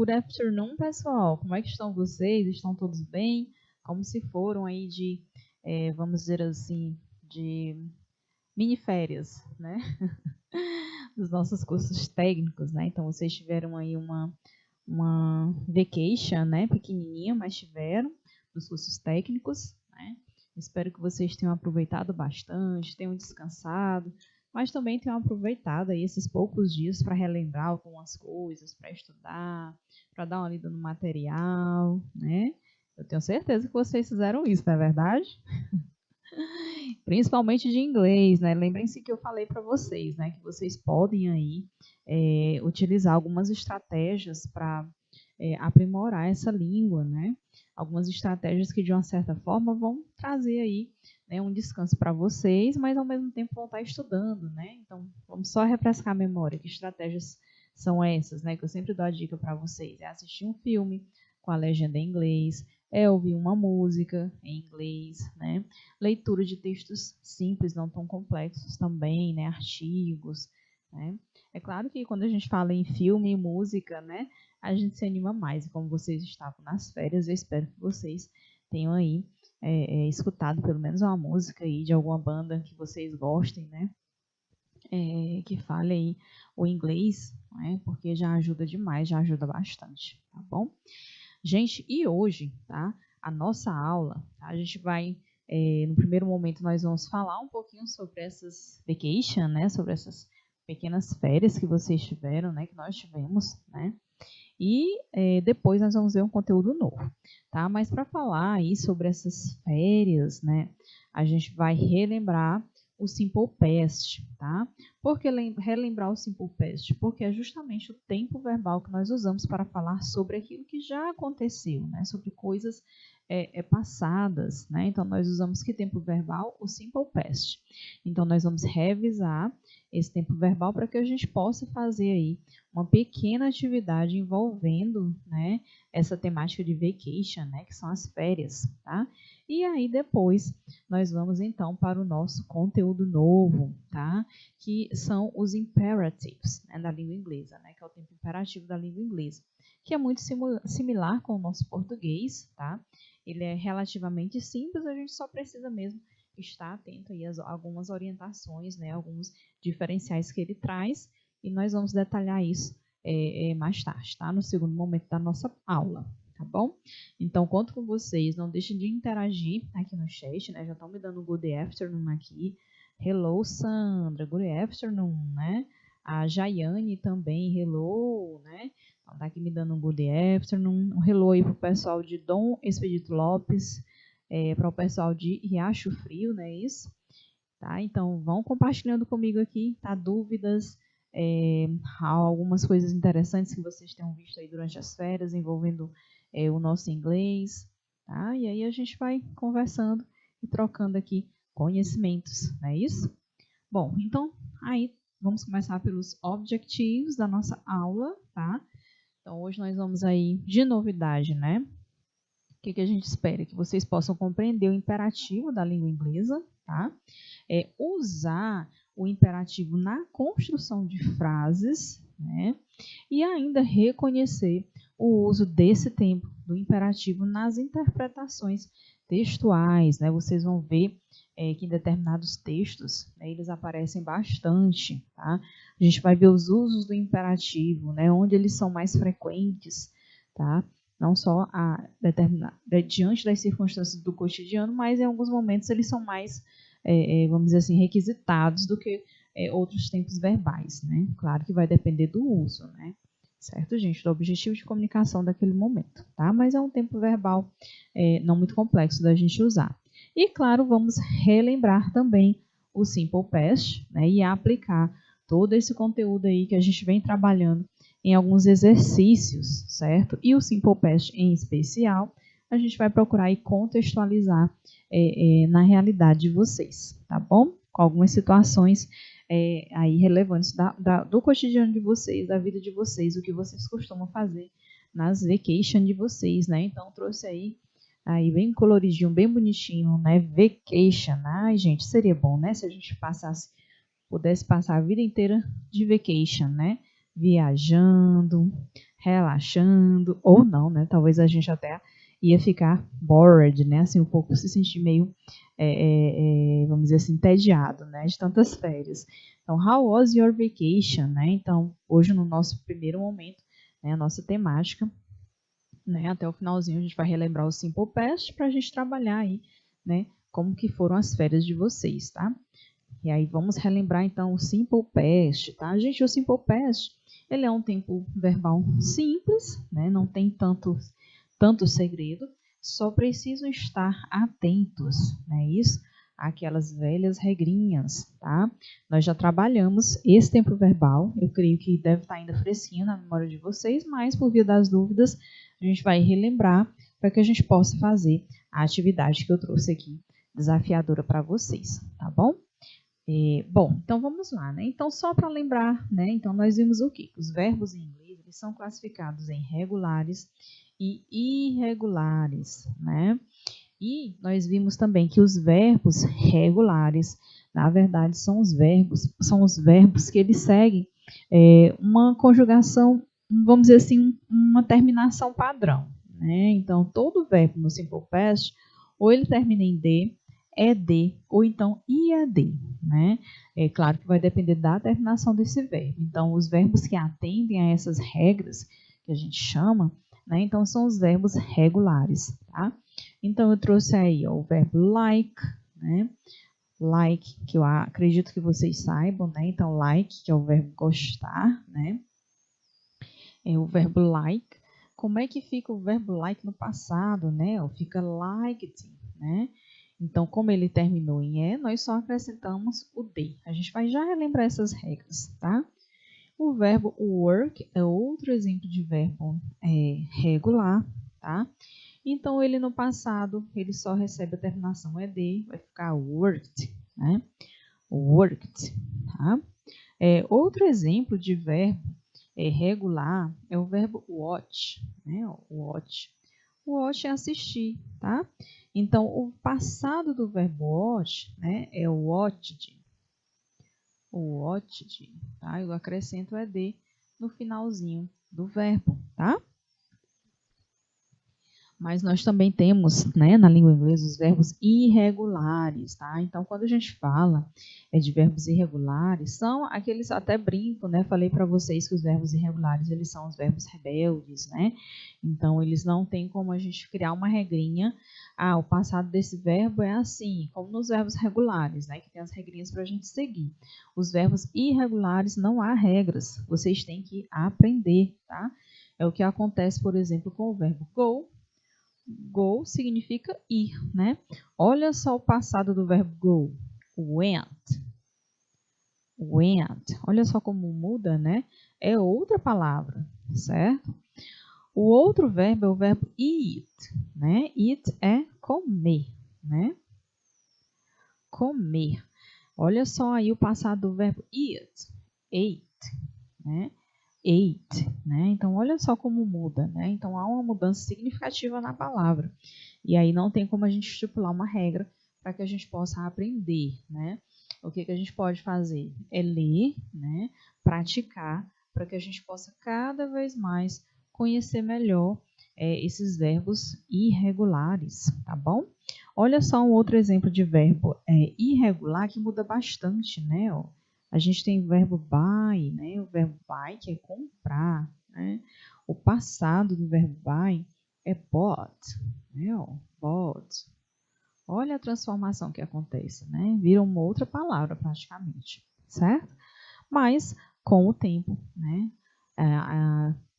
good afternoon, pessoal. Como é que estão vocês? Estão todos bem? Como se foram aí de, vamos dizer assim, de mini férias, né? Dos nossos cursos técnicos, né? Então, vocês tiveram aí uma vacation, né? Pequenininha, mas tiveram, dos cursos técnicos, né? Espero que vocês tenham aproveitado bastante, tenham descansado, mas também tenham aproveitado aí esses poucos dias para relembrar algumas coisas, para estudar, para dar uma lida no material, né? Eu tenho certeza que vocês fizeram isso, não é verdade? Principalmente de inglês, né? Lembrem-se que eu falei para vocês, né? Que vocês podem aí utilizar algumas estratégias para aprimorar essa língua, né? Algumas estratégias que de uma certa forma vão trazer aí, né, um descanso para vocês, mas ao mesmo tempo vão estar estudando, né? Então vamos só refrescar a memória. Que estratégias são essas, né? Que eu sempre dou a dica para vocês. É assistir um filme com a legenda em inglês, é ouvir uma música em inglês, né? Leitura de textos simples, não tão complexos também, né? Artigos, né? É claro que quando a gente fala em filme e música, né? A gente se anima mais. E como vocês estavam nas férias, eu espero que vocês tenham aí escutado pelo menos uma música aí de alguma banda que vocês gostem, né? Que fale aí o inglês, né? Porque já ajuda demais, já ajuda bastante, tá bom? Gente, e hoje, tá? A nossa aula, tá? A gente vai, no primeiro momento, nós vamos falar um pouquinho sobre essas vacation, né? Sobre essas pequenas férias que vocês tiveram, né? Que nós tivemos, né? E depois nós vamos ver um conteúdo novo, tá? Mas para falar aí sobre essas férias, né? A gente vai relembrar o Simple Past, tá? Por que relembrar o Simple Past? Porque é justamente o tempo verbal que nós usamos para falar sobre aquilo que já aconteceu, né? Sobre coisas passadas, né? Então, nós usamos que tempo verbal? O Simple Past. Então, nós vamos revisar esse tempo verbal para que a gente possa fazer aí uma pequena atividade envolvendo, né, essa temática de vacation, né, que são as férias, tá? E aí depois nós vamos então para o nosso conteúdo novo, tá? Que são os imperatives, né, da língua inglesa, né, que é o tempo imperativo da língua inglesa, que é muito similar com o nosso português, tá? Ele é relativamente simples, a gente só precisa mesmo estar atento aí a algumas orientações, né, alguns diferenciais que ele traz, e nós vamos detalhar isso mais tarde, tá? No segundo momento da nossa aula, tá bom? Então, conto com vocês, não deixem de interagir aqui no chat, né? Já estão me dando good afternoon aqui. Hello, Sandra, good afternoon, né? A Jaiane também, hello, né? Então, tá aqui me dando um good afternoon. Um hello aí pro pessoal de Dom Expedito Lopes, para o pessoal de Riacho Frio, né? Isso? Tá? Então, vão compartilhando comigo aqui, tá? Dúvidas, algumas coisas interessantes que vocês tenham visto aí durante as férias, envolvendo o nosso inglês, tá? E aí a gente vai conversando e trocando aqui conhecimentos, não é isso? Bom, então, aí vamos começar pelos objetivos da nossa aula, tá? Então, hoje nós vamos aí de novidade, né? O que a gente espera? Que vocês possam compreender o imperativo da língua inglesa, tá? Usar o imperativo na construção de frases, né? E ainda reconhecer o uso desse tempo do imperativo nas interpretações textuais, né? Vocês vão ver que em determinados textos, né, eles aparecem bastante, tá? A gente vai ver os usos do imperativo, né? Onde eles são mais frequentes, tá? Não só diante das circunstâncias do cotidiano, mas em alguns momentos eles são mais, vamos dizer assim, requisitados do que outros tempos verbais, né? Claro que vai depender do uso, né? Certo, gente? Do objetivo de comunicação daquele momento, tá? Mas é um tempo verbal não muito complexo da gente usar. E, claro, vamos relembrar também o Simple Past, né? E aplicar todo esse conteúdo aí que a gente vem trabalhando em alguns exercícios, certo? E o Simple Past em especial, a gente vai procurar aí contextualizar na realidade de vocês, tá bom? Com algumas situações aí relevantes do cotidiano de vocês, da vida de vocês, o que vocês costumam fazer nas vacation de vocês, né? Então, trouxe aí bem coloridinho, bem bonitinho, né? Vacation. Ai, gente, seria bom, né? Se a gente pudesse passar a vida inteira de vacation, né? Viajando, relaxando, ou não, né? Talvez a gente até ia ficar bored, né? Assim, um pouco se sentir meio, vamos dizer assim, entediado, né? De tantas férias. Então, how was your vacation, né? Então, hoje no nosso primeiro momento, né? A nossa temática, né? Até o finalzinho a gente vai relembrar o Simple Past para a gente trabalhar aí, né? Como que foram as férias de vocês, tá? E aí vamos relembrar então o Simple Past, tá? Gente, o Simple Past, ele é um tempo verbal simples, né? Não tem tanto segredo, só precisam estar atentos, né? Isso, aquelas velhas regrinhas, tá? Nós já trabalhamos esse tempo verbal, eu creio que deve estar ainda fresquinho na memória de vocês, mas por via das dúvidas, a gente vai relembrar para que a gente possa fazer a atividade que eu trouxe aqui, desafiadora para vocês, tá bom? Bom, então vamos lá, né? Então, só para lembrar, né? Então, nós vimos o quê? Os verbos em inglês, eles são classificados em regulares e irregulares, né? E nós vimos também que os verbos regulares, na verdade, são os verbos que eles seguem uma conjugação, vamos dizer assim, uma terminação padrão, né? Então, todo verbo no Simple Past, ou ele termina em D, ED, ou então IAD, né? É claro que vai depender da terminação desse verbo. Então, os verbos que atendem a essas regras, que a gente chama, né? Então, são os verbos regulares, tá? Então, eu trouxe aí ó, o verbo like, né? Like, que eu acredito que vocês saibam, né? Então, like, que é o verbo gostar, né? É o verbo like. Como é que fica o verbo like no passado, né? Fica liked, né? Então, como ele terminou em E, nós só acrescentamos o D. A gente vai já relembrar essas regras, tá? O verbo work é outro exemplo de verbo regular, tá? Então, ele no passado, ele só recebe a terminação ED, vai ficar worked, né? Worked, tá? Outro exemplo de verbo regular é o verbo watch, né? Watch. Watch é assistir, tá? Então, o passado do verbo watch, né, é watched. Watched, tá? Eu acrescento ED no finalzinho do verbo, tá? Mas nós também temos, né, na língua inglesa, os verbos irregulares, tá? Então, quando a gente fala de verbos irregulares, são aqueles, até brinco, né? Falei para vocês que os verbos irregulares, eles são os verbos rebeldes, né? Então, eles não tem como a gente criar uma regrinha. Ah, o passado desse verbo é assim, como nos verbos regulares, né? Que tem as regrinhas para a gente seguir. Os verbos irregulares, não há regras. Vocês têm que aprender, tá? É o que acontece, por exemplo, com o verbo go. Go significa ir, né? Olha só o passado do verbo go. Went. Went. Olha só como muda, né? É outra palavra, certo? O outro verbo é o verbo eat, né? Eat é comer, né? Comer. Olha só aí o passado do verbo eat. Ate, né? Ate, né? Então, olha só como muda, né? Então, há uma mudança significativa na palavra. E aí não tem como a gente estipular uma regra para que a gente possa aprender, né? O que a gente pode fazer é ler, né? Praticar, para que a gente possa cada vez mais conhecer melhor esses verbos irregulares, tá bom? Olha só um outro exemplo de verbo irregular que muda bastante, né? Ó. A gente tem o verbo buy, né? O verbo buy que é comprar, né? O passado do verbo buy é bought, né? Bought. Olha a transformação que acontece, né? Vira uma outra palavra praticamente, certo? Mas com o tempo, né?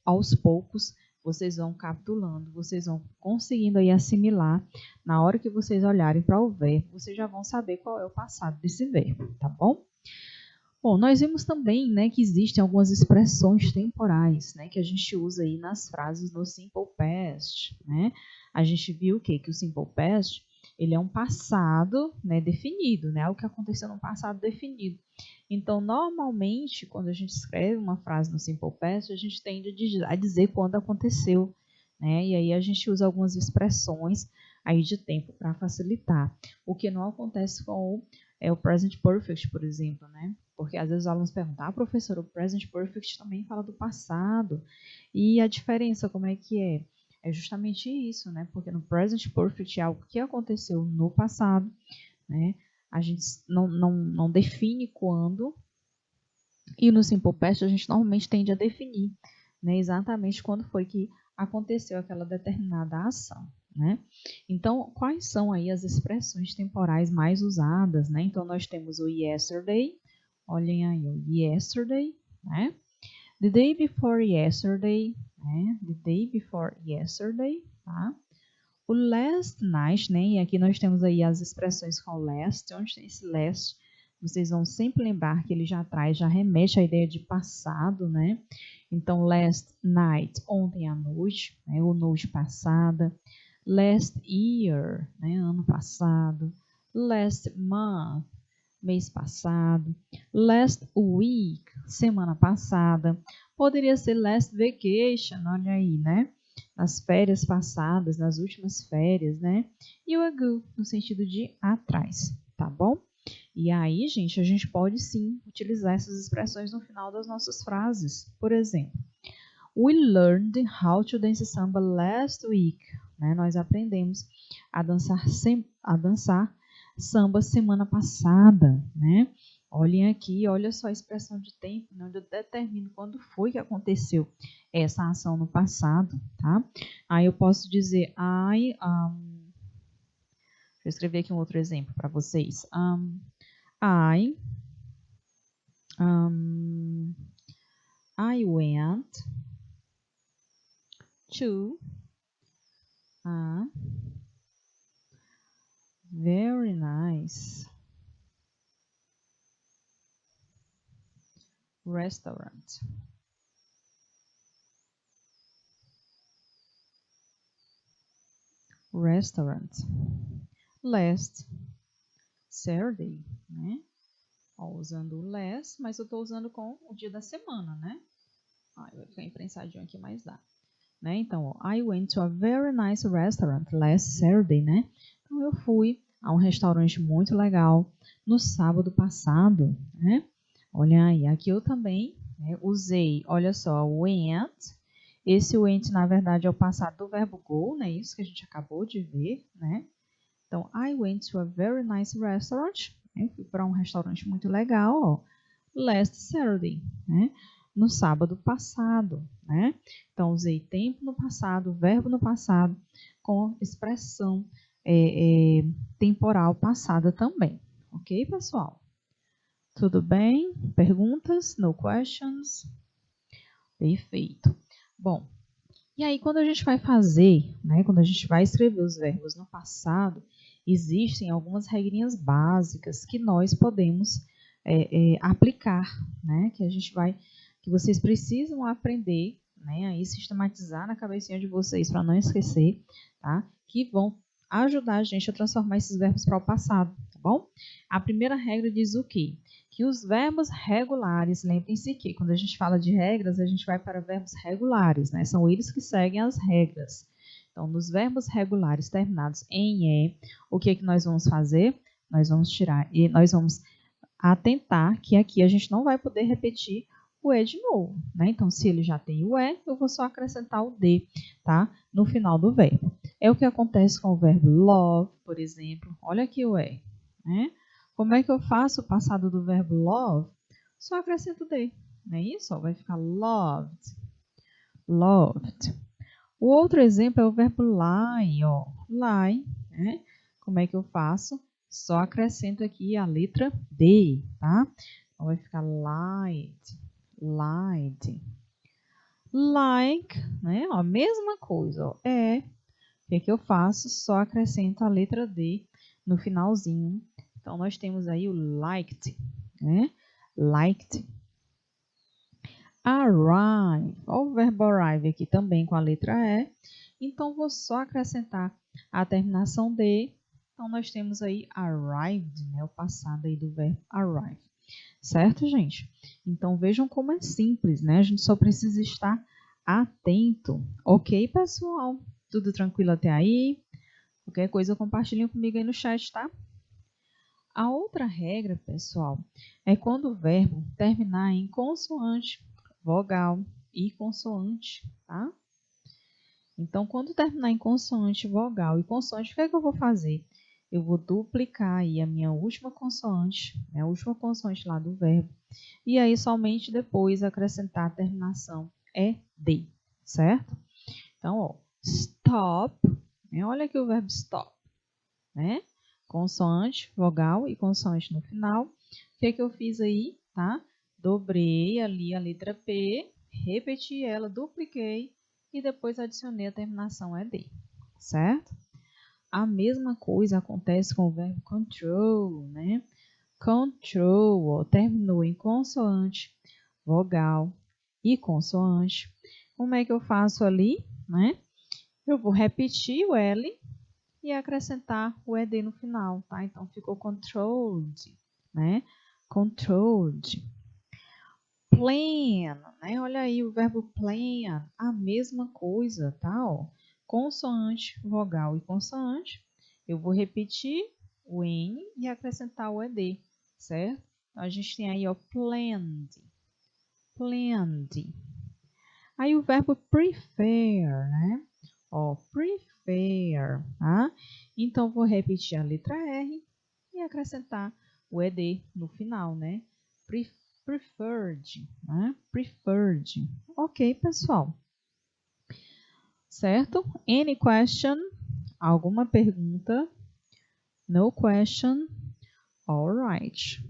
Aos poucos vocês vão capitulando, vocês vão conseguindo aí assimilar. Na hora que vocês olharem para o verbo, vocês já vão saber qual é o passado desse verbo, tá bom? Bom, nós vimos também, né, que existem algumas expressões temporais, né, que a gente usa aí nas frases no Simple Past, né? A gente viu o quê? Que o Simple Past, ele é um passado, né, definido, né? Algo que aconteceu no passado definido. Então, normalmente, quando a gente escreve uma frase no Simple Past, a gente tende a dizer quando aconteceu, né? E aí a gente usa algumas expressões aí de tempo para facilitar. O que não acontece com o present perfect, por exemplo, né? Porque às vezes os alunos perguntam, professor, o present perfect também fala do passado. E a diferença, como é que é? É justamente isso, né? Porque no present perfect é algo que aconteceu no passado, né? A gente não define quando, e no simple past a gente normalmente tende a definir, né? Exatamente quando foi que aconteceu aquela determinada ação, né? Então, quais são aí as expressões temporais mais usadas, né? Então, nós temos o yesterday, olhem aí o yesterday, né? The day before yesterday, né? The day before yesterday, tá? O last night, né? E aqui nós temos aí as expressões com last. Onde tem esse last? Vocês vão sempre lembrar que ele já remete à ideia de passado, né? Então, last night, ontem à noite, né? Ou noite passada. Last year, né? Ano passado. Last month, mês passado. Last week, semana passada. Poderia ser last vacation, olha aí, né? Nas férias passadas, nas últimas férias, né? E o ago, no sentido de atrás, tá bom? E aí, gente, a gente pode sim utilizar essas expressões no final das nossas frases. Por exemplo, we learned how to dance samba last week. Né? Nós aprendemos a dançar samba semana passada, né? Olhem aqui, olha só a expressão de tempo, né, onde eu determino quando foi que aconteceu essa ação no passado, tá? Aí eu posso dizer, deixa eu escrever aqui um outro exemplo para vocês. I went to a very nice restaurant. Last Saturday, né? Ó, usando o last, mas eu estou usando com o dia da semana, né? Vai ficar imprensadinho aqui, mas dá. Né? Então, ó, I went to a very nice restaurant last Saturday, né? Então, eu fui a um restaurante muito legal no sábado passado, né? Olha aí, aqui eu também usei, olha só, went. Esse went, na verdade, é o passado do verbo go, né? Isso que a gente acabou de ver, né? Então, I went to a very nice restaurant. Né? Fui para um restaurante muito legal, ó, last Saturday, né? No sábado passado, né? Então, usei tempo no passado, verbo no passado, com expressão temporal passada também. Ok, pessoal? Tudo bem? Perguntas? No questions? Perfeito. Bom, e aí quando a gente vai fazer, né, quando a gente vai escrever os verbos no passado, existem algumas regrinhas básicas que nós podemos aplicar, né, que vocês precisam aprender, né, aí sistematizar na cabecinha de vocês para não esquecer, tá? Que vão ajudar a gente a transformar esses verbos para o passado, tá bom? A primeira regra diz o quê? Que os verbos regulares, lembrem-se que quando a gente fala de regras, a gente vai para verbos regulares, né? São eles que seguem as regras. Então, nos verbos regulares terminados em E, o que é que nós vamos fazer? Nós vamos tirar e nós vamos atentar que aqui a gente não vai poder repetir o E de novo, né? Então, se ele já tem o E, eu vou só acrescentar o D, tá? No final do verbo. É o que acontece com o verbo love, por exemplo. Olha aqui o E, né? Como é que eu faço o passado do verbo love? Só acrescento D, não é isso? Vai ficar loved, loved. O outro exemplo é o verbo lie, ó. Lie, né? Como é que eu faço? Só acrescento aqui a letra D, tá? Então, vai ficar lied, lied. Like, né? Ó, mesma coisa, ó. O que é que eu faço? Só acrescento a letra D no finalzinho. Então, nós temos aí o liked, né? Liked. Arrive. Olha o verbo arrive aqui também com a letra E. Então, vou só acrescentar a terminação D. Então, nós temos aí arrived, né? O passado aí do verbo arrive. Certo, gente? Então, vejam como é simples, né? A gente só precisa estar atento. Ok, pessoal? Tudo tranquilo até aí? Qualquer coisa, compartilhem comigo aí no chat, tá? A outra regra, pessoal, é quando o verbo terminar em consoante, vogal e consoante, tá? Então, quando terminar em consoante, vogal e consoante, o que é que eu vou fazer? Eu vou duplicar aí a minha última consoante, né, a última consoante lá do verbo, e aí somente depois acrescentar a terminação ED, certo? Então, ó, stop, né, olha aqui o verbo stop, né? Consoante, vogal e consoante no final. O que é que eu fiz aí, tá? Dobrei ali a letra P, repeti ela, dupliquei e depois adicionei a terminação ED, certo? A mesma coisa acontece com o verbo control, né? Control, ó, terminou em consoante, vogal e consoante. Como é que eu faço ali, né? Eu vou repetir o L e acrescentar o ED no final, tá? Então, ficou controlled, né? Controlled. Plan, né? Olha aí o verbo plan, a mesma coisa, tá? Ó, consoante, vogal e consoante. Eu vou repetir o N e acrescentar o ED, certo? Então, a gente tem aí, ó, planned, planned. Aí o verbo prefer, né? Ó, prefer, tá? Então, vou repetir a letra R e acrescentar o ED no final, né? Preferred, né? Preferred. Ok, pessoal. Certo? Any question? Alguma pergunta? No question? Alright.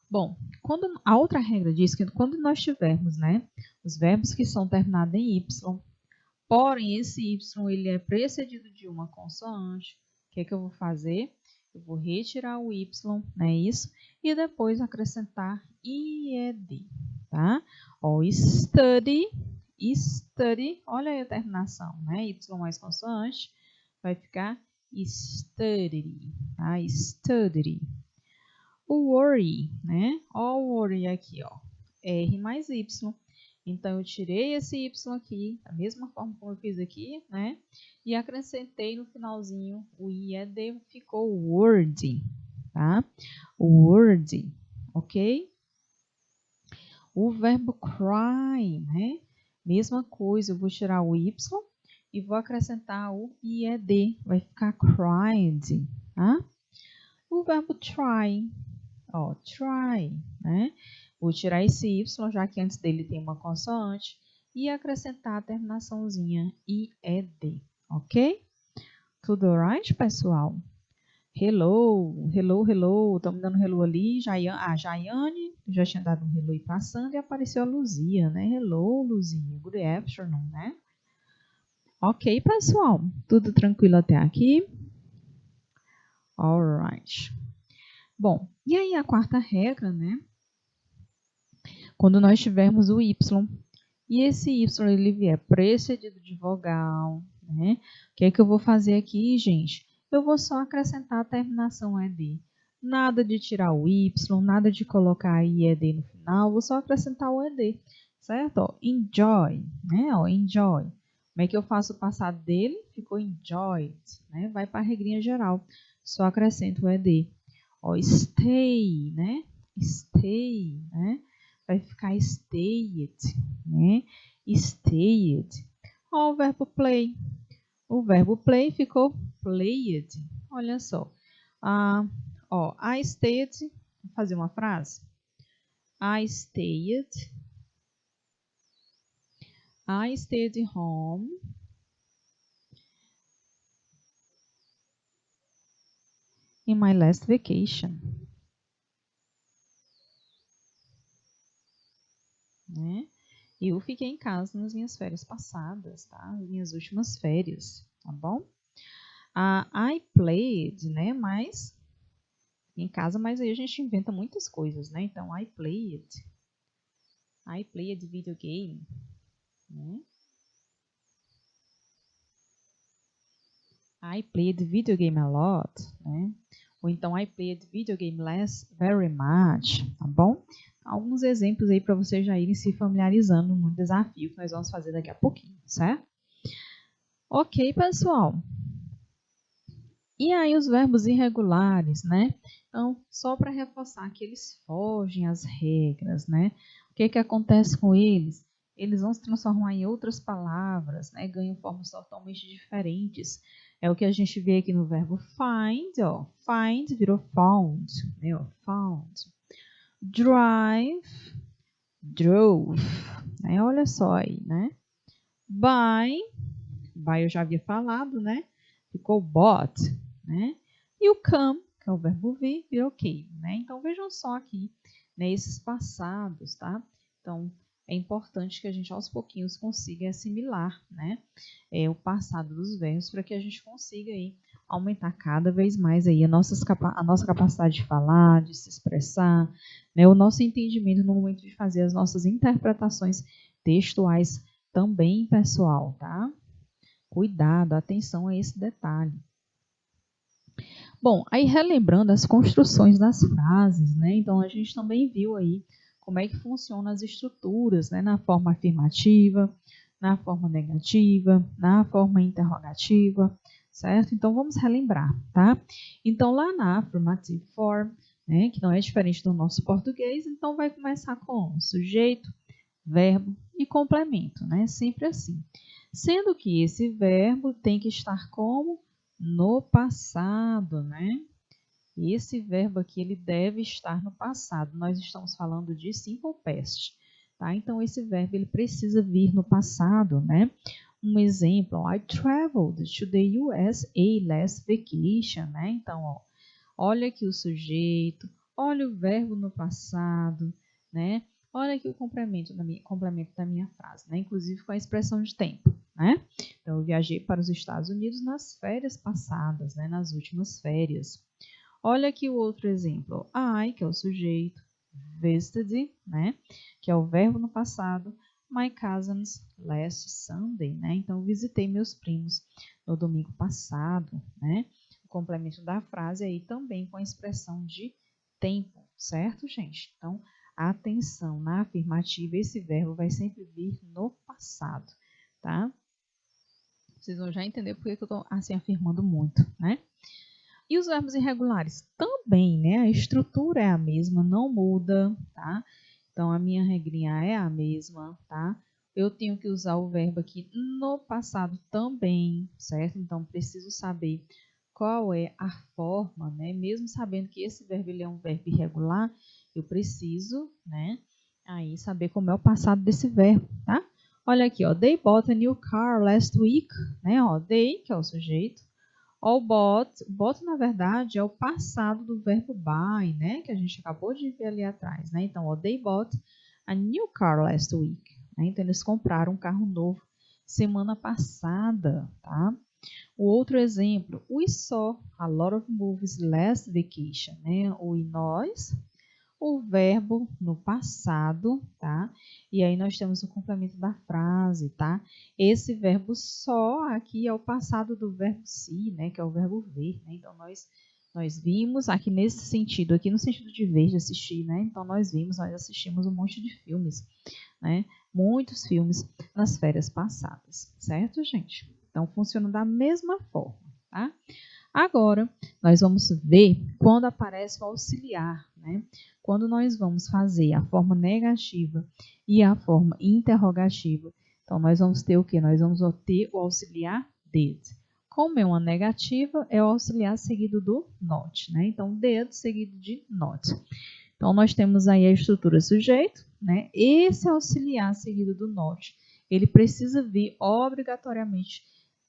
Bom, quando a outra regra diz que quando nós tivermos, né, os verbos que são terminados em Y, porém esse Y ele é precedido de uma consoante, o que é que eu vou fazer? Eu vou retirar o Y, não é isso? E depois acrescentar IED, tá? Ó, study, study, olha aí a terminação, né? Y mais consoante, vai ficar study, tá? Study. O worry, né? Ó o worry aqui, ó. R mais Y. Então, eu tirei esse Y aqui, da mesma forma como eu fiz aqui, né? E acrescentei no finalzinho o IED, ficou word, tá? Word, ok? O verbo cry, né? Mesma coisa, eu vou tirar o Y e vou acrescentar o IED, vai ficar cried, tá? O verbo try, ó, try, né? Vou tirar esse Y, já que antes dele tem uma consoante, e acrescentar a terminaçãozinha IED, ok? Tudo alright, pessoal? Hello, hello, hello, estamos dando hello ali, Jaiane, já tinha dado um hello aí passando, e apareceu a Luzia, né? Hello, Luzia, good afternoon, né? Ok, pessoal, tudo tranquilo até aqui? Alright. Bom, e aí a quarta regra, né? Quando nós tivermos o Y e esse Y ele vier precedido de vogal, né? O que é que eu vou fazer aqui, gente? Eu vou só acrescentar a terminação ED. Nada de tirar o Y, nada de colocar IED no final, vou só acrescentar o ED, certo? Ó, enjoy, né? Ó, enjoy. Como é que eu faço o passado dele? Ficou enjoyed, né? Vai para a regrinha geral. Só acrescento o ED. Ó, stay, né? Stay, né? Vai ficar stayed, né? Stayed. Ó, o verbo play. O verbo play ficou played. Olha só. Ó, I stayed. Vou fazer uma frase. I stayed. I stayed home. In my last vacation. Né? Eu fiquei em casa nas minhas férias passadas, tá? As minhas últimas férias, tá bom? I played, né? Mas em casa, mas aí a gente inventa muitas coisas, né? Então, I played video game, né? I played video game a lot, né? Ou então, I played video game less very much, tá bom? alguns exemplos aí para vocês já irem se familiarizando no desafio que nós vamos fazer daqui a pouquinho, certo? Ok, pessoal. E aí os verbos irregulares, né? Então, só para reforçar que eles fogem às regras, né? O que que acontece com eles? Eles vão se transformar em outras palavras, né? Ganham formas totalmente diferentes. É o que a gente vê aqui no verbo find, ó. Find virou found, né? Ó, found. Drive, drove. Né? Olha só aí, né? Buy eu já havia falado, né? Ficou bought, né? E o come, que é o verbo vir, virou came, né? Então, vejam só aqui, né, esses passados, tá? Então, é importante que a gente, aos pouquinhos, consiga assimilar, né, o passado dos verbos para que a gente consiga aí aumentar cada vez mais aí a nossa capacidade de falar, de se expressar, né, o nosso entendimento no momento de fazer as nossas interpretações textuais também, pessoal, tá? Cuidado, atenção a esse detalhe. Bom, aí relembrando as construções das frases, né? Então a gente também viu aí como é que funcionam as estruturas, né? Na forma afirmativa, na forma negativa, na forma interrogativa, certo? Então vamos relembrar, tá? Então lá na affirmative form, né? Que não é diferente do nosso português, então vai começar com sujeito, verbo e complemento, né? Sempre assim. Sendo que esse verbo tem que estar como? No passado, né? Esse verbo aqui, ele deve estar no passado. Nós estamos falando de simple past, tá? Então, esse verbo, ele precisa vir no passado, né? Um exemplo, I traveled to the USA last vacation, né? Então, ó, olha aqui o sujeito, olha o verbo no passado, né? Olha aqui o complemento da minha frase, né? Inclusive com a expressão de tempo, né? Então, eu viajei para os Estados Unidos nas férias passadas, né? Nas últimas férias. Olha aqui o outro exemplo. I, que é o sujeito, visited, né? Que é o verbo no passado. My cousins last Sunday, né? Então, visitei meus primos no domingo passado, né? O complemento da frase aí também com a expressão de tempo, certo, gente? Então, atenção, na afirmativa, esse verbo vai sempre vir no passado, tá? Vocês vão já entender porque que eu estou assim afirmando muito, né? E os verbos irregulares também, né? A estrutura é a mesma, não muda, tá? Então, a minha regrinha é a mesma, tá? Eu tenho que usar o verbo aqui no passado também, certo? Então, preciso saber qual é a forma, né? Mesmo sabendo que esse verbo ele é um verbo irregular, eu preciso, né? Aí, saber como é o passado desse verbo, tá? Olha aqui, ó. They bought a new car last week, né? Ó, they, que é o sujeito. O bought, na verdade, é o passado do verbo buy, né? Que a gente acabou de ver ali atrás, né? Então, they bought a new car last week. Né? Então, eles compraram um carro novo semana passada, tá? O outro exemplo, we saw a lot of movies last vacation, né? O verbo no passado, tá? E aí nós temos o complemento da frase, tá? Esse verbo só aqui é o passado do verbo see, né? Que é o verbo ver, né? Então, nós vimos aqui nesse sentido, aqui no sentido de ver, de assistir, né? Então, nós assistimos um monte de filmes, né? Muitos filmes nas férias passadas, certo, gente? Então, funciona da mesma forma, tá? Agora, nós vamos ver quando aparece o auxiliar, né? Quando nós vamos fazer a forma negativa e a forma interrogativa, então nós vamos ter o quê? Nós vamos ter o auxiliar did. Como é uma negativa, é o auxiliar seguido do not, né? Então, did seguido de not. Então, nós temos aí a estrutura sujeito, né? Esse auxiliar seguido do not, ele precisa vir obrigatoriamente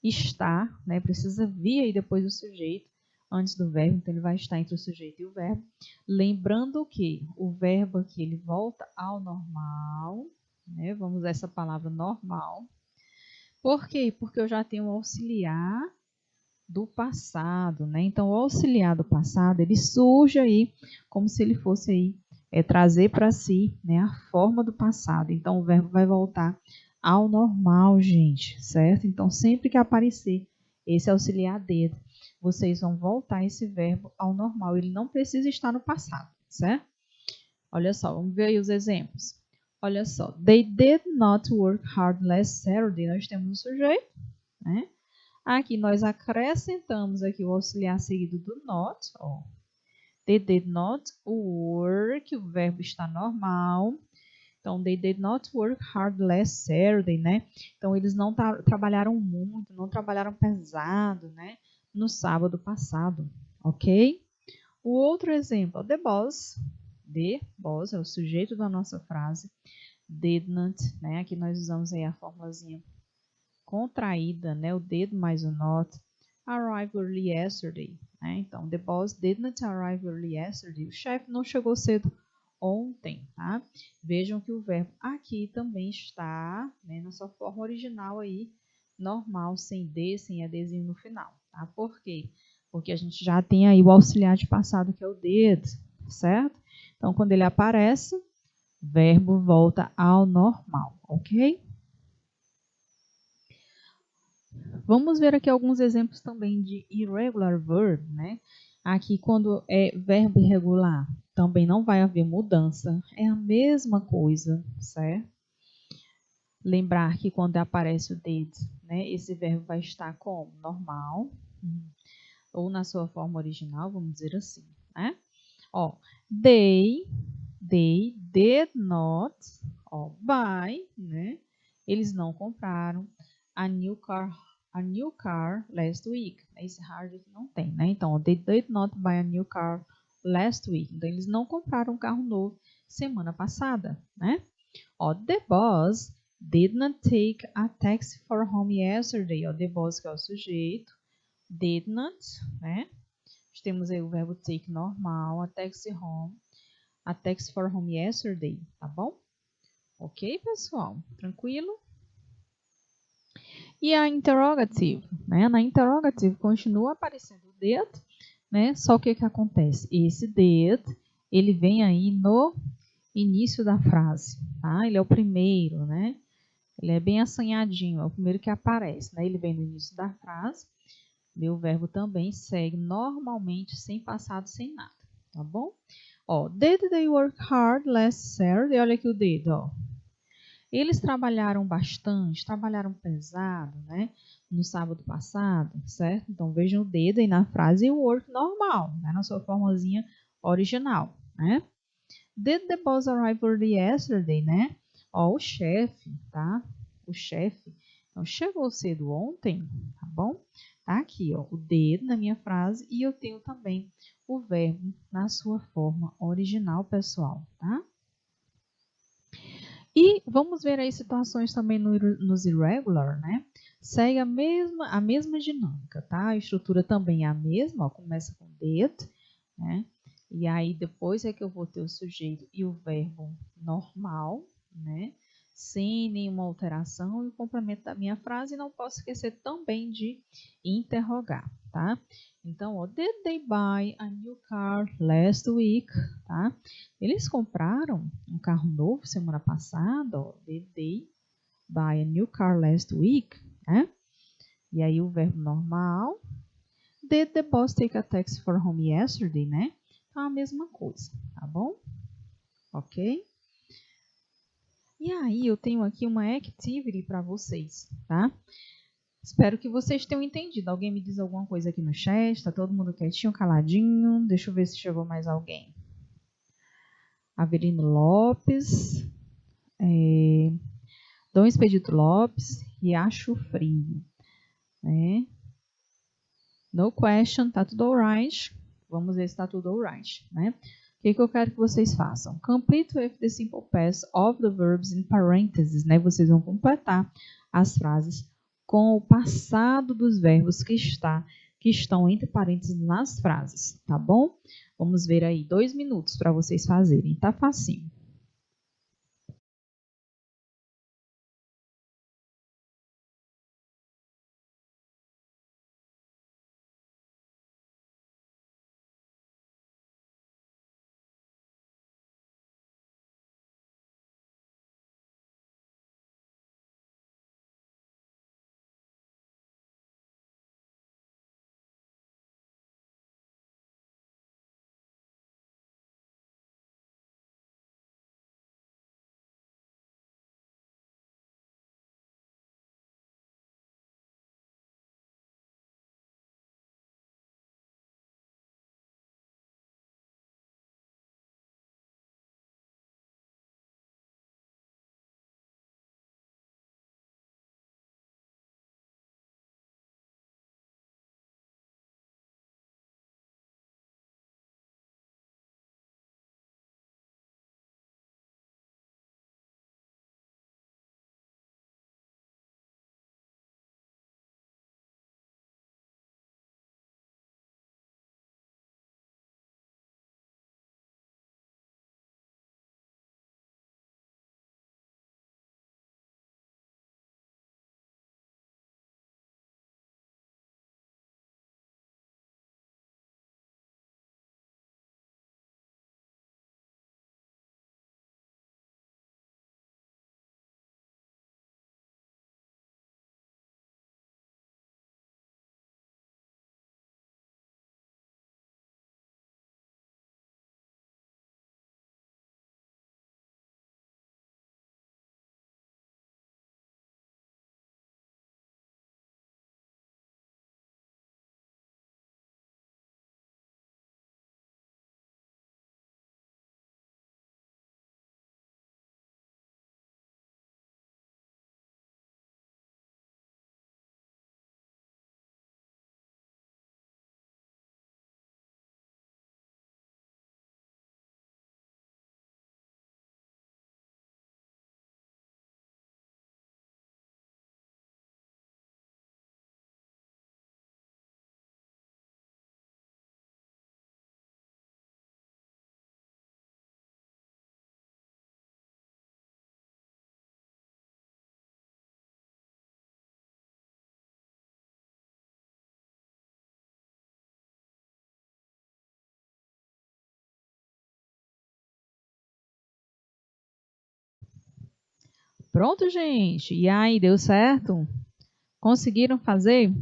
estar, né? Precisa vir aí depois do sujeito, antes do verbo, então ele vai estar entre o sujeito e o verbo. Lembrando que o verbo aqui, ele volta ao normal, né? Vamos usar essa palavra normal. Por quê? Porque eu já tenho o auxiliar do passado, né? Então, o auxiliar do passado, ele surge aí como se ele fosse aí trazer para si, né, a forma do passado. Então, o verbo vai voltar ao normal, gente, certo? Então, sempre que aparecer esse auxiliar dele, vocês vão voltar esse verbo ao normal. Ele não precisa estar no passado, certo? Olha só, vamos ver aí os exemplos. Olha só, they did not work hard last Saturday. Nós temos o sujeito, né? Aqui nós acrescentamos aqui o auxiliar seguido do not. Ó. They did not work, o verbo está normal. Então, they did not work hard last Saturday, né? Então, eles não trabalharam muito, não trabalharam pesado, né? No sábado passado, ok? O outro exemplo, the boss. The boss é o sujeito da nossa frase. Did not, né? Aqui nós usamos aí a formulazinha contraída, né? O did mais o not. Arrived early yesterday, né? Então, the boss did not arrive early yesterday. O chefe não chegou cedo ontem, tá? Vejam que o verbo aqui também está, né, na sua forma original aí, normal, sem D, sem adzinho no final, tá? Por quê? Porque a gente já tem aí o auxiliar de passado, que é o did, certo? Então, quando ele aparece, o verbo volta ao normal, ok? Vamos ver aqui alguns exemplos também de irregular verb, né? Aqui, quando é verbo irregular, também não vai haver mudança. É a mesma coisa, certo? Lembrar que quando aparece o did, né? Esse verbo vai estar como? Normal. Ou na sua forma original, vamos dizer assim, né? Ó, they did not, ó, buy, né? Eles não compraram a new car last week. Esse hard aqui não tem, né? Então, they did not buy a new car last week. Então, eles não compraram um carro novo semana passada, né? Ó, the boss did not take a taxi for home yesterday. Ó, the boss que é o sujeito. Did not, né? Temos aí o verbo take normal, a taxi home, a taxi for home yesterday, tá bom? Ok, pessoal? Tranquilo? E a interrogative, né? Na interrogative continua aparecendo o did, né? Só que o que acontece? Esse did, ele vem aí no início da frase, tá? Ele é o primeiro, né? Ele é bem assanhadinho, é o primeiro que aparece, né? Ele vem no início da frase. Meu verbo também segue normalmente sem passado, sem nada, tá bom? Ó, did they work hard last Saturday? Olha aqui o did, ó. Eles trabalharam bastante, trabalharam pesado, né? No sábado passado, certo? Então, vejam o did aí na frase e o work normal, né? Na sua formazinha original, né? Did the boss arrive early yesterday, né? Ó, o chefe, tá? O chefe. Então, chegou cedo ontem, tá bom? Tá aqui, ó, o did na minha frase e eu tenho também o verbo na sua forma original, pessoal, tá? E vamos ver aí situações também nos irregular, né? Segue a mesma dinâmica, tá? A estrutura também é a mesma, ó, começa com did, né? E aí depois é que eu vou ter o sujeito e o verbo normal, né? Sem nenhuma alteração e o complemento da minha frase. Não posso esquecer também de interrogar, tá? Então, ó, did they buy a new car last week, tá? Eles compraram um carro novo semana passada, ó, did they buy a new car last week, né? E aí o verbo normal. Did the boss take a taxi for home yesterday, né? Então, a mesma coisa, tá bom? Ok? E aí, eu tenho aqui uma activity para vocês, tá? Espero que vocês tenham entendido. Alguém me diz alguma coisa aqui no chat? Tá todo mundo quietinho, caladinho? Deixa eu ver se chegou mais alguém. Avelino Lopes, Dom Expedito Lopes, Riacho Frio, né? No question, tá tudo alright. Vamos ver se tá tudo alright, né? O que eu quero que vocês façam? Complete with the simple past of the verbs in parentheses, né? Vocês vão completar as frases com o passado dos verbos que estão entre parênteses nas frases, tá bom? Vamos ver aí 2 minutos para vocês fazerem, tá facinho. Pronto, gente? E aí, deu certo? Conseguiram fazer?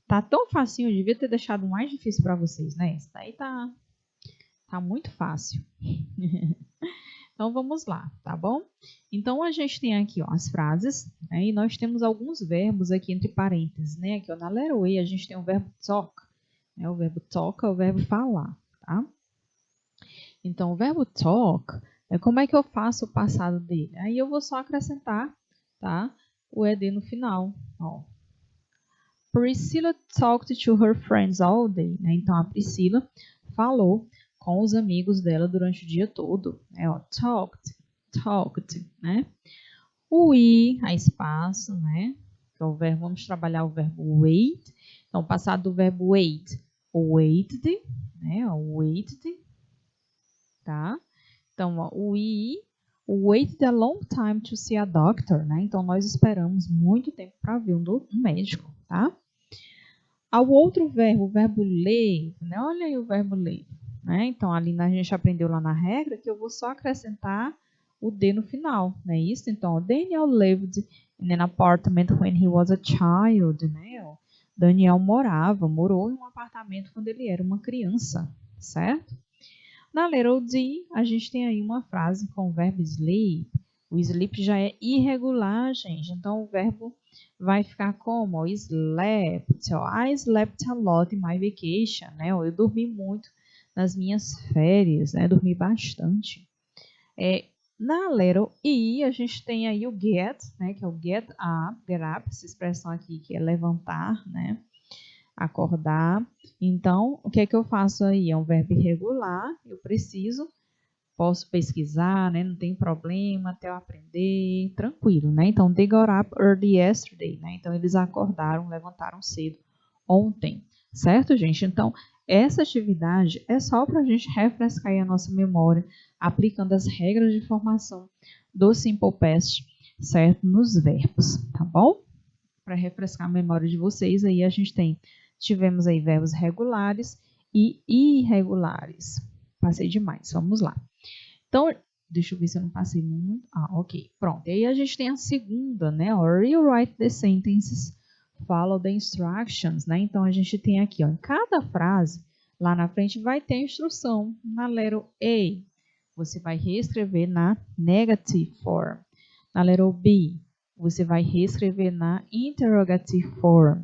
Tá tão facinho, eu devia ter deixado mais difícil para vocês, né? Isso daí tá muito fácil. Então vamos lá, tá bom? Então a gente tem aqui ó, as frases, né? E nós temos alguns verbos aqui entre parênteses, né? Aqui ó, na letra E a gente tem o verbo talk, né? O verbo talk é o verbo falar, tá? Então o verbo talk, como é que eu faço o passado dele? Aí eu vou só acrescentar, tá? O ed no final, ó. Priscilla talked to her friends all day, né? Então a Priscila falou com os amigos dela durante o dia todo, né? Ó, talked, né? O we, a espaço, né? Que é o verbo, vamos trabalhar o verbo wait. Então, o passado do verbo wait, waited, né? Ó, waited, tá? Então, ó, we waited a long time to see a doctor, né? Então, nós esperamos muito tempo para ver um médico, tá? Ao outro verbo, o verbo ler, né? Olha aí o verbo ler, né? Então, ali a gente aprendeu lá na regra que eu vou só acrescentar o D no final, não é isso? Então, Daniel lived in an apartment when he was a child, né? Daniel morou em um apartamento quando ele era uma criança, certo? Na letra D, a gente tem aí uma frase com o verbo sleep. O sleep já é irregular, gente. Então, o verbo vai ficar como? Ó, slept. Ó, I slept a lot in my vacation. Né? Ó, eu dormi muito nas minhas férias. Né? Dormi bastante. Na letra I, a gente tem aí o get, né? Que é o get up, essa expressão aqui que é levantar, né? Acordar. Então, o que é que eu faço aí? É um verbo irregular, eu posso pesquisar, né? Não tem problema até eu aprender, tranquilo, né? Então, they got up early yesterday, né? Então, eles acordaram, levantaram cedo ontem, certo, gente? Então, essa atividade é só para a gente refrescar aí a nossa memória, aplicando as regras de formação do Simple Past, certo? Nos verbos, tá bom? Para refrescar a memória de vocês, aí tivemos aí verbos regulares e irregulares. Passei demais, vamos lá. Então, deixa eu ver se eu não passei muito. Ok, pronto. E aí a gente tem a segunda, né? Rewrite the sentences, follow the instructions, né? Então, a gente tem aqui, ó, em cada frase, lá na frente vai ter a instrução. Na letra A, você vai reescrever na negative form. Na letra B, você vai reescrever na interrogative form.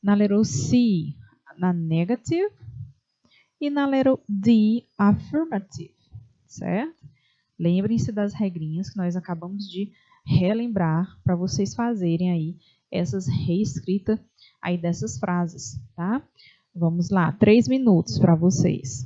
Na letra C, na negative. E na letra D, affirmative, certo? Lembrem-se das regrinhas que nós acabamos de relembrar para vocês fazerem aí essas reescritas aí dessas frases, tá? Vamos lá, 3 minutos para vocês.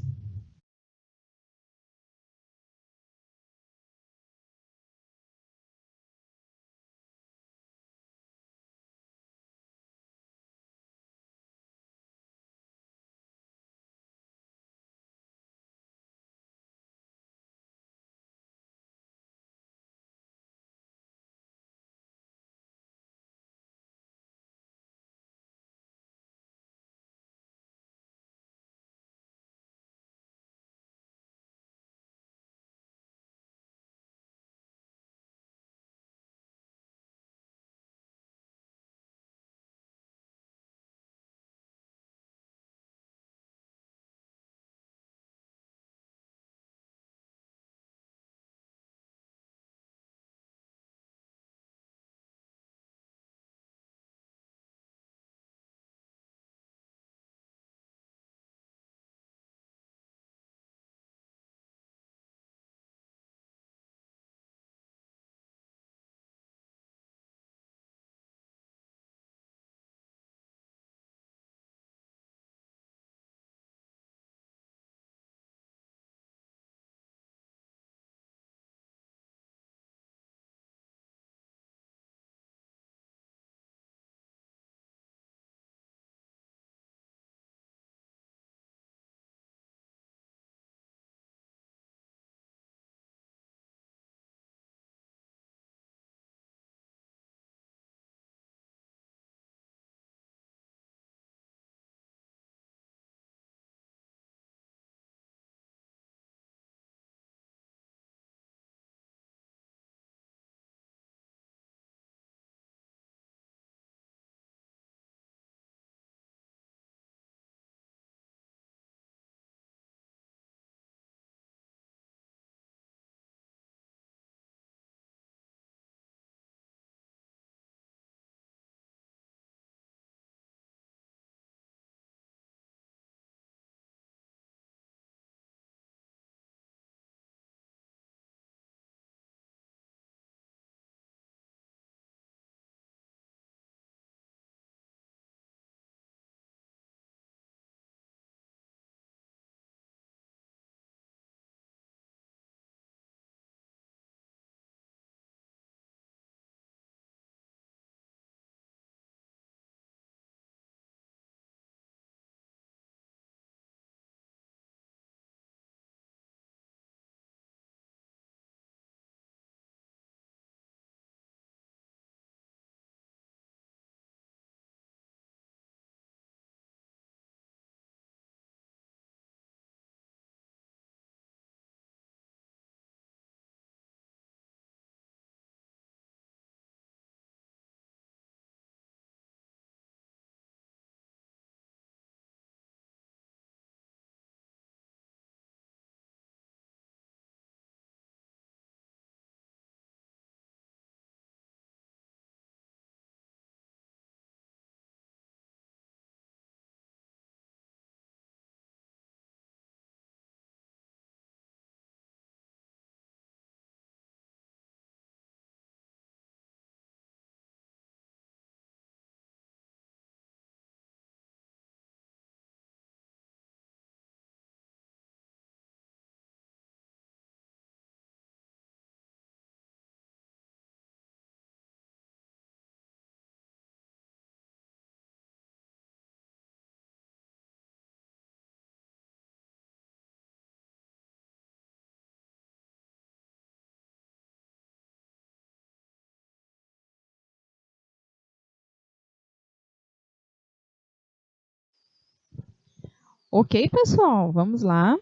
Ok, pessoal, vamos lá.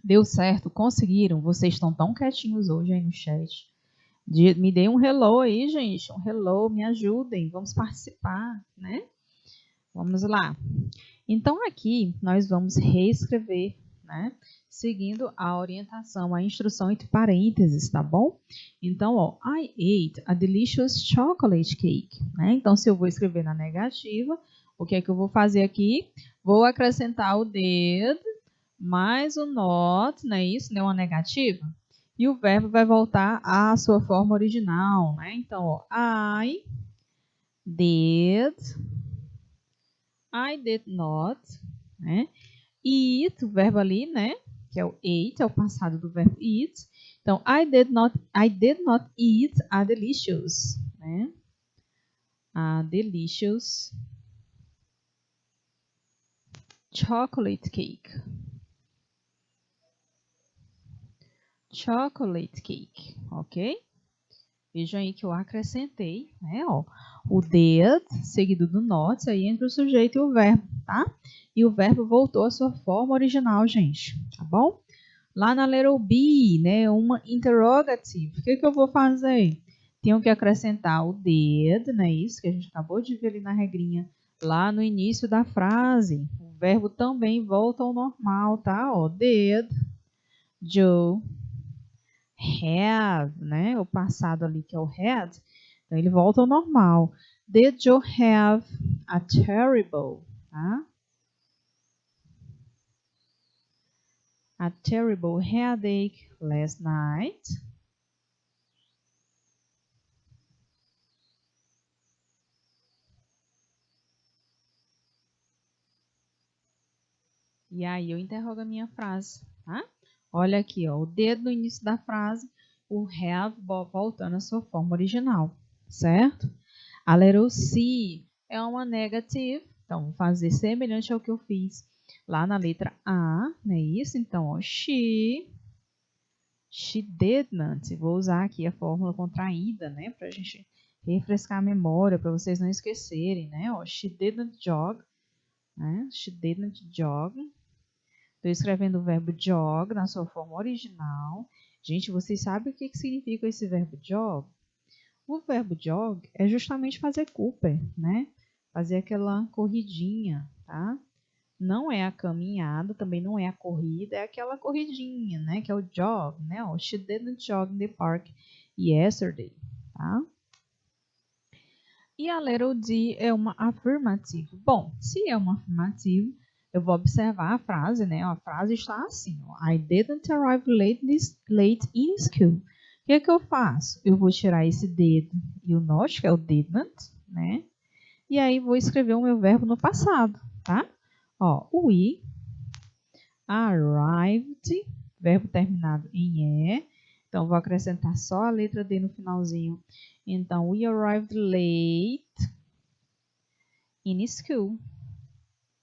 Deu certo, conseguiram. Vocês estão tão quietinhos hoje aí no chat. Me dê um hello aí, gente. Um hello, me ajudem. Vamos participar, né? Vamos lá. Então, aqui nós vamos reescrever, né? Seguindo a orientação, a instrução entre parênteses, tá bom? Então, ó, I ate a delicious chocolate cake, né? Então, se eu vou escrever na negativa, o que é que eu vou fazer aqui? Vou acrescentar o did mais o not, não é isso? Né? Uma negativa. E o verbo vai voltar à sua forma original, né? Então, ó, did, I did not, né? Eat, o verbo ali, né? Que é o ate, é o passado do verbo eat. Então, I did not eat a delicious, né? A delicious chocolate cake. Chocolate cake, ok? Vejam aí que eu acrescentei, né? Ó, o did, seguido do not, aí entre o sujeito e o verbo, tá? E o verbo voltou à sua forma original, gente, tá bom? Lá na letra B, né, uma interrogative. O que eu vou fazer? Tenho que acrescentar o did, né, isso que a gente acabou de ver ali na regrinha, lá no início da frase. O verbo também volta ao normal, tá? Ó, did Joe have, né, o passado ali que é o had, então ele volta ao normal. Did Joe have a terrible, tá? A terrible headache last night? E aí eu interrogo a minha frase, tá? Olha aqui, ó, o dedo no início da frase, o have voltando à sua forma original, certo? A letra C é uma negative, então vou fazer semelhante ao que eu fiz lá na letra A, não é isso? Então, ó, she didn't. Vou usar aqui a fórmula contraída, né, pra gente refrescar a memória, para vocês não esquecerem, né? Ó, she didn't jog, né? She didn't jog. Estou escrevendo o verbo jog na sua forma original. Gente, vocês sabem o que significa esse verbo jog? O verbo jog é justamente fazer Cooper, né? Fazer aquela corridinha, tá? Não é a caminhada, também não é a corrida, é aquela corridinha, né? Que é o jog, né? Oh, she didn't jog in the park yesterday, tá? E a letra D é uma affirmative. Bom, se é uma affirmative, eu vou observar a frase, né? A frase está assim, ó, I didn't arrive late in school. O que é que eu faço? Eu vou tirar esse did e o not, que é o didn't, né? E aí vou escrever o meu verbo no passado, tá? Ó, we arrived, verbo terminado em E. Então, vou acrescentar só a letra D no finalzinho. Então, we arrived late in school,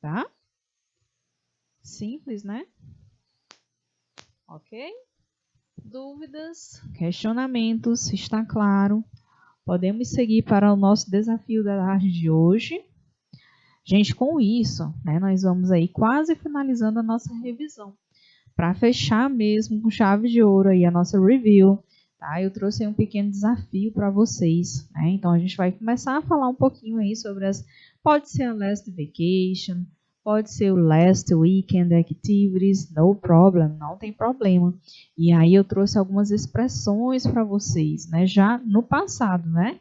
tá? Simples, né? Ok? Dúvidas, questionamentos, está claro? Podemos seguir para o nosso desafio da tarde de hoje. Gente, com isso, né, nós vamos aí quase finalizando a nossa revisão. Para fechar mesmo com chave de ouro aí a nossa review, tá? Eu trouxe aí um pequeno desafio para vocês, né? Então a gente vai começar a falar um pouquinho aí sobre pode ser a last vacation, pode ser o last weekend activities, no problem, não tem problema. E aí eu trouxe algumas expressões para vocês, né? Já no passado, né?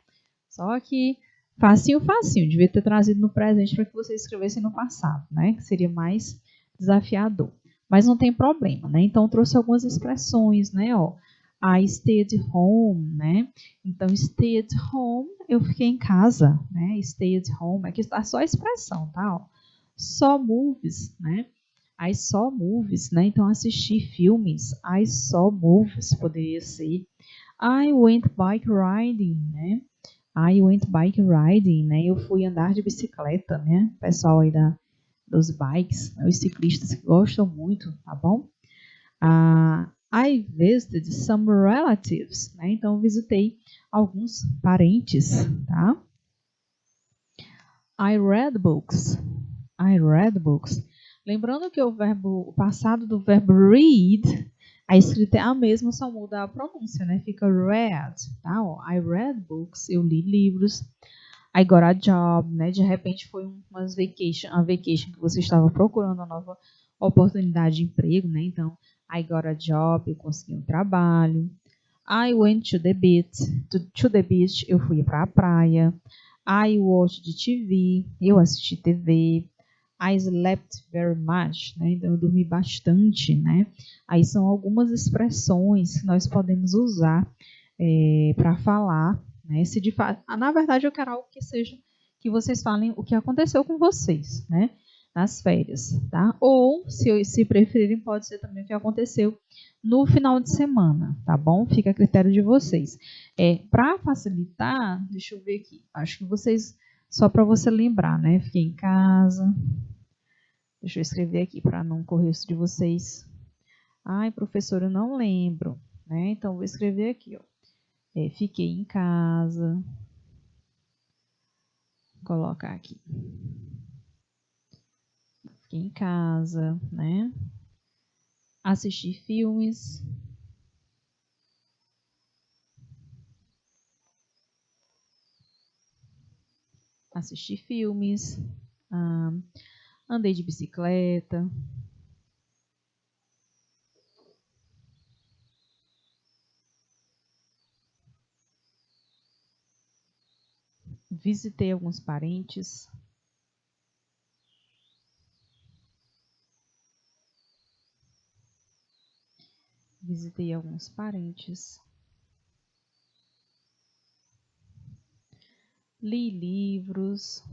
Só que facinho, devia ter trazido no presente para que vocês escrevessem no passado, né? Que seria mais desafiador. Mas não tem problema, né? Então, eu trouxe algumas expressões, né? Ó, I stayed home, né? Então, stayed home, eu fiquei em casa, né? Stayed home, aqui está só a expressão, tá? Ó, saw movies, né? I saw movies, né? Então, assisti filmes. I saw movies, poderia ser. I went bike riding, né? I went bike riding, né? Eu fui andar de bicicleta, né? Pessoal aí dos bikes, né? Os ciclistas que gostam muito, tá bom? I visited some relatives, né? Então, eu visitei alguns parentes, tá? I read books. I read books. Lembrando que o passado do verbo read, a escrita é a mesma, só muda a pronúncia, né? Fica read, tá? Ó, I read books, eu li livros. I got a job, né? De repente foi uma vacation que você estava procurando uma nova oportunidade de emprego, né? Então, I got a job, eu consegui um trabalho. I went to the beach, eu fui para a praia. I watched TV, eu assisti TV. I slept very much, né? Então eu dormi bastante, né? Aí são algumas expressões que nós podemos usar para falar, né? Se de fato, na verdade eu quero algo que seja que vocês falem o que aconteceu com vocês, né? Nas férias, tá? Ou se preferirem pode ser também o que aconteceu no final de semana, tá bom? Fica a critério de vocês. Para facilitar, deixa eu ver aqui. Acho que vocês só para você lembrar, né? Fiquei em casa. Deixa eu escrever aqui para não correr isso de vocês. Ai, professor, eu não lembro, né? Então vou escrever aqui, ó. Fiquei em casa. Vou colocar aqui. Fiquei em casa, né? Assisti filmes. Assisti filmes. Andei de bicicleta. Visitei alguns parentes. Visitei alguns parentes. Li livros.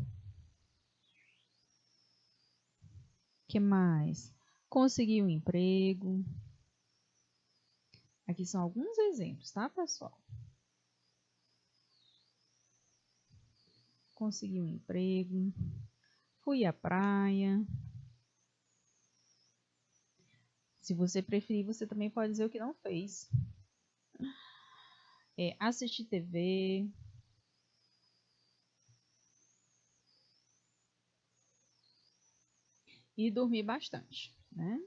Que mais? Consegui um emprego. Aqui são alguns exemplos, tá, pessoal? Consegui um emprego. Fui à praia. Se você preferir, você também pode dizer o que não fez. Assisti TV. E dormi bastante, né?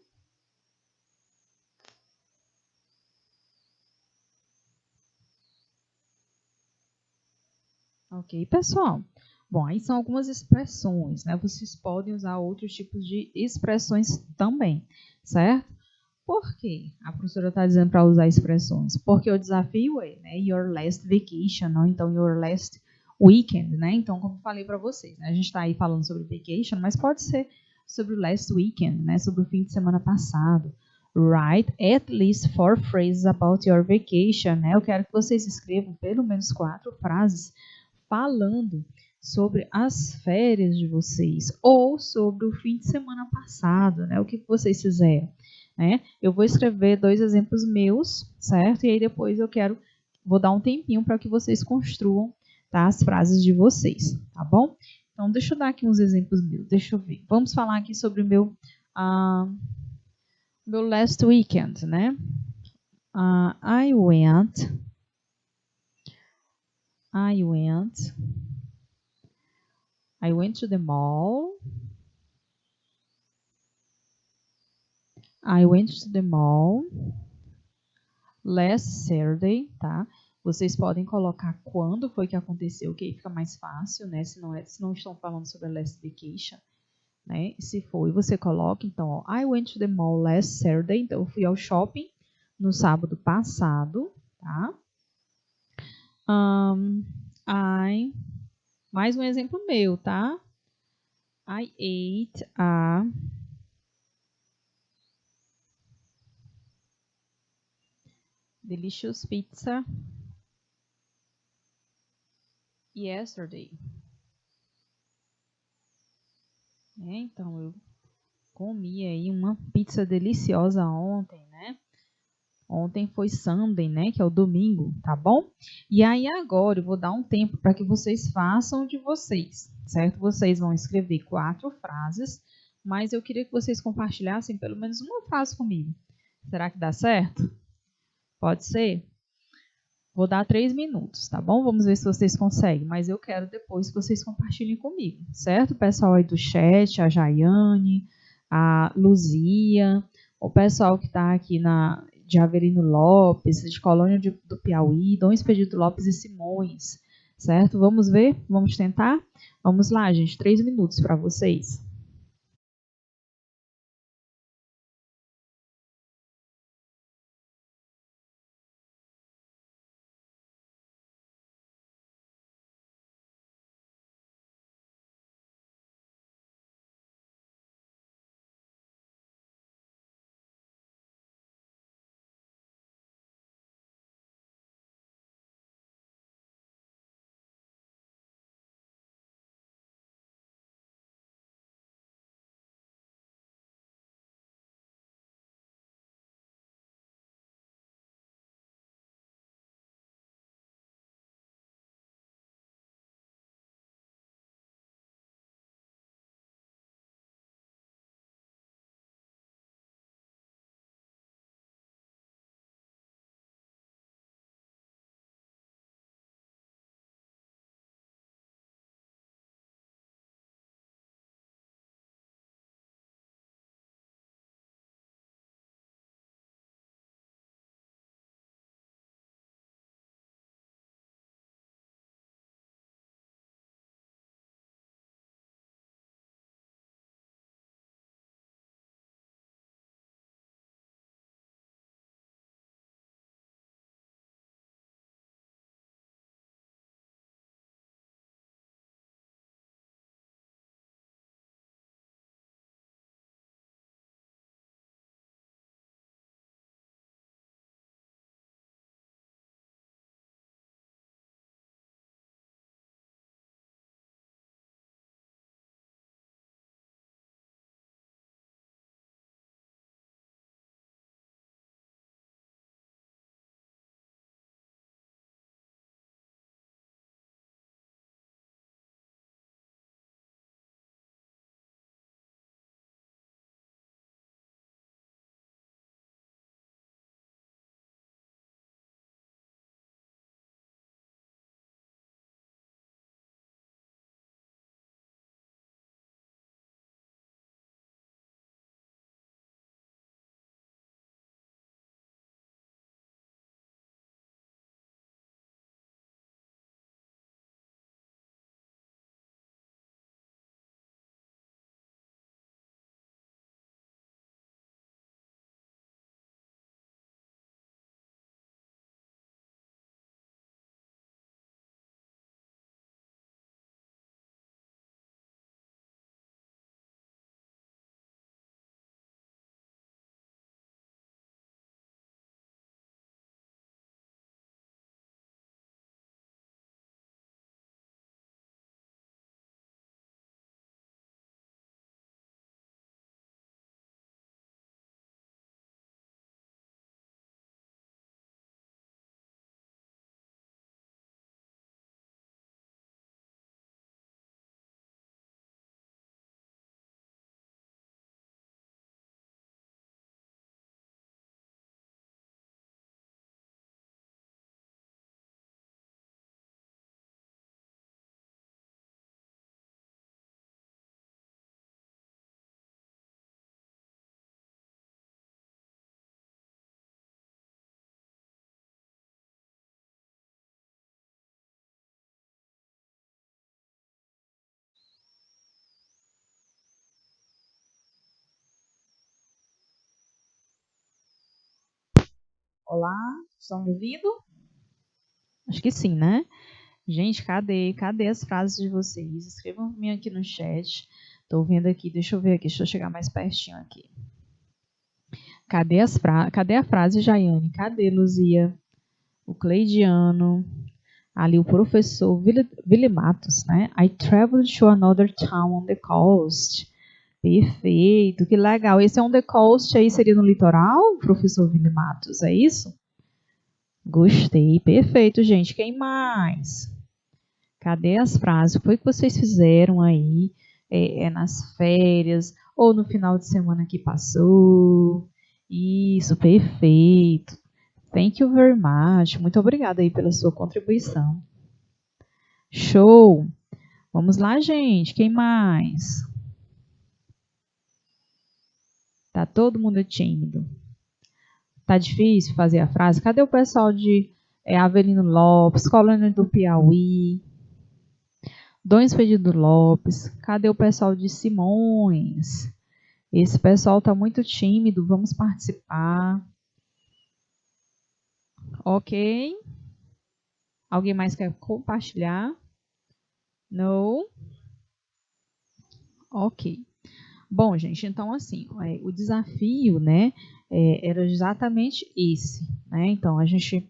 Ok, pessoal? Bom, aí são algumas expressões, né? Vocês podem usar outros tipos de expressões também, certo? Por quê? A professora está dizendo para usar expressões. Porque o desafio é, né? Your last vacation, ou então your last weekend, né? Então, como eu falei para vocês, né? A gente está aí falando sobre vacation, mas pode ser sobre o last weekend, né? Sobre o fim de semana passado. Write at least 4 phrases about your vacation, né? Eu quero que vocês escrevam pelo menos 4 frases falando sobre as férias de vocês ou sobre o fim de semana passado, né? O que vocês fizeram, né? Eu vou escrever 2 exemplos meus, certo? E aí depois vou dar um tempinho para que vocês construam, tá, as frases de vocês, tá bom? Então, deixa eu dar aqui uns exemplos meus, deixa eu ver. Vamos falar aqui sobre o meu last weekend, né? I went to the mall. I went to the mall last Saturday, tá? Vocês podem colocar quando foi que aconteceu, que aí fica mais fácil, né? Se não estão falando sobre a last vacation, né? E se foi, você coloca, então, ó, I went to the mall last Saturday. Então, eu fui ao shopping no sábado passado, tá? Mais um exemplo meu, tá? I ate a delicious pizza yesterday. Então, eu comi aí uma pizza deliciosa ontem, né? Ontem foi Sunday, né? Que é o domingo, tá bom? E aí agora eu vou dar um tempo para que vocês façam de vocês, certo? Vocês vão escrever 4 frases, mas eu queria que vocês compartilhassem pelo menos uma frase comigo. Será que dá certo? Pode ser? Vou dar 3 minutos, tá bom? Vamos ver se vocês conseguem, mas eu quero depois que vocês compartilhem comigo, certo? O pessoal aí do chat, a Jaiane, a Luzia, o pessoal que está aqui de Avelino Lopes, de Colônia do Piauí, Dom Expedito Lopes e Simões, certo? Vamos ver? Vamos tentar? Vamos lá, gente, 3 minutos para vocês. Olá, estão me ouvindo? Acho que sim, né? Gente, cadê as frases de vocês? Escrevam para mim aqui no chat. Estou vendo aqui, deixa eu ver aqui, deixa eu chegar mais pertinho aqui. Cadê a frase, Jaiane? Cadê, Luzia? O Cleidiano, ali o professor Willy Matos, né? I traveled to another town on the coast. Perfeito, que legal. Esse é on the coast, aí seria no litoral, professor Willy Matos, é isso? Gostei, perfeito, gente. Quem mais? Cadê as frases? O que foi que vocês fizeram aí nas férias ou no final de semana que passou? Isso, perfeito. Thank you very much. Muito obrigada aí pela sua contribuição. Show! Vamos lá, gente. Quem mais? Tá todo mundo tímido. Tá difícil fazer a frase? Cadê o pessoal de Avelino Lopes, Colônia do Piauí, Dom Expedito Lopes? Cadê o pessoal de Simões? Esse pessoal tá muito tímido, vamos participar. Ok? Alguém mais quer compartilhar? Não? Ok. Bom, gente, então assim, o desafio, né, era exatamente esse, né? Então, a gente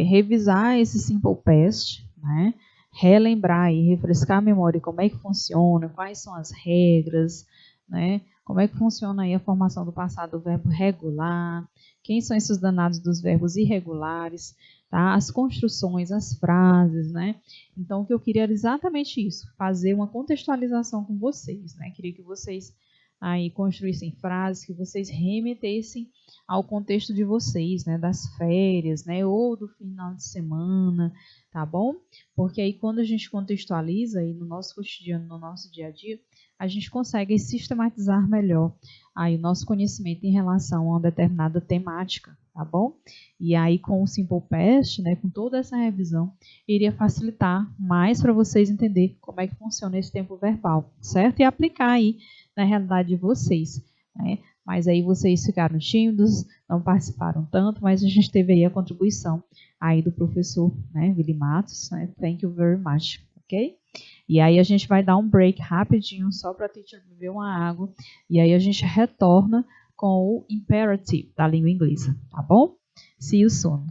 revisar esse Simple Past, né? Relembrar e refrescar a memória como é que funciona, quais são as regras, né? Como é que funciona aí a formação do passado do verbo regular, quem são esses danados dos verbos irregulares, tá? As construções, as frases, né? Então, o que eu queria era exatamente isso, fazer uma contextualização com vocês, né? Queria que vocês aí construíssem frases, que vocês remetessem ao contexto de vocês, né? Das férias, né? Ou do final de semana, tá bom? Porque aí, quando a gente contextualiza aí no nosso cotidiano, no nosso dia a dia, a gente consegue sistematizar melhor aí o nosso conhecimento em relação a uma determinada temática, tá bom? E aí, com o Simple Past, né, com toda essa revisão, iria facilitar mais para vocês entender como é que funciona esse tempo verbal, certo? E aplicar aí na realidade de vocês, né? Mas aí vocês ficaram tímidos, não participaram tanto, mas a gente teve aí a contribuição aí do professor, né, Willy Matos, né? Thank you very much, ok? E aí a gente vai dar um break rapidinho só para a teacher beber uma água e aí a gente retorna com o imperative da língua inglesa, tá bom? See you soon.